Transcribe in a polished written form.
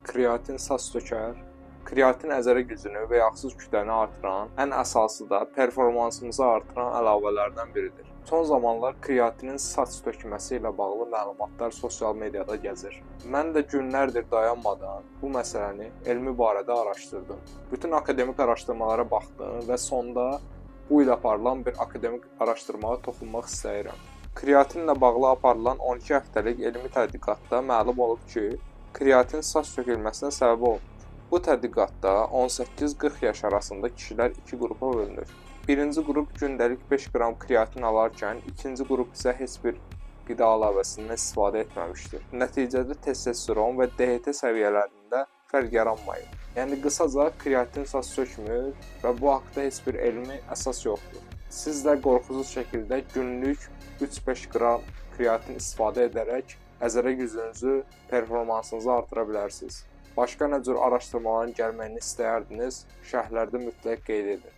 kreatin saç tökər. Kreatin əzələ gücünü və yaxsız kütləni artıran, ən əsası da performansımızı artıran əlavələrdən biridir. Son zamanlar kreatinin saç tökməsi ilə bağlı məlumatlar sosial mediada gəzir. Mən də günlərdir dayanmadan bu məsələni elmi barədə araşdırdım. Bütün akademik araşdırmalara baxdım və sonda bu ilə aparılan bir akademik araşdırmaya toxunmaq istəyirəm. Kreatinlə bağlı aparılan 12 həftəlik elmi tədqiqatda məlum olub ki, kreatin saç tökülməsinə səbəb olmur. Bu tədqiqatda 18-40 yaş arasında kişilər iki qrupa bölünür. Birinci qrup gündəlik 5 qram kreatin alarkən, ikinci qrup isə heç bir qida əlavəsindən istifadə etməmişdir. Nəticədə testosteron və DHT səviyyələrində fərq yaranmayıb. Yəni qısaca kreatin saç tökmür və bu haqqda heç bir elmi əsas yoxdur. Siz də qorxusuz şəkildə günlük 3-5 qram kreatin istifadə edərək əzələ gücünüzü, performansınızı artıra bilərsiniz. Başqa nə cür araşdırmaların gəlməyini istəyərdiniz? Şərhlərdə mütləq qeyd edin.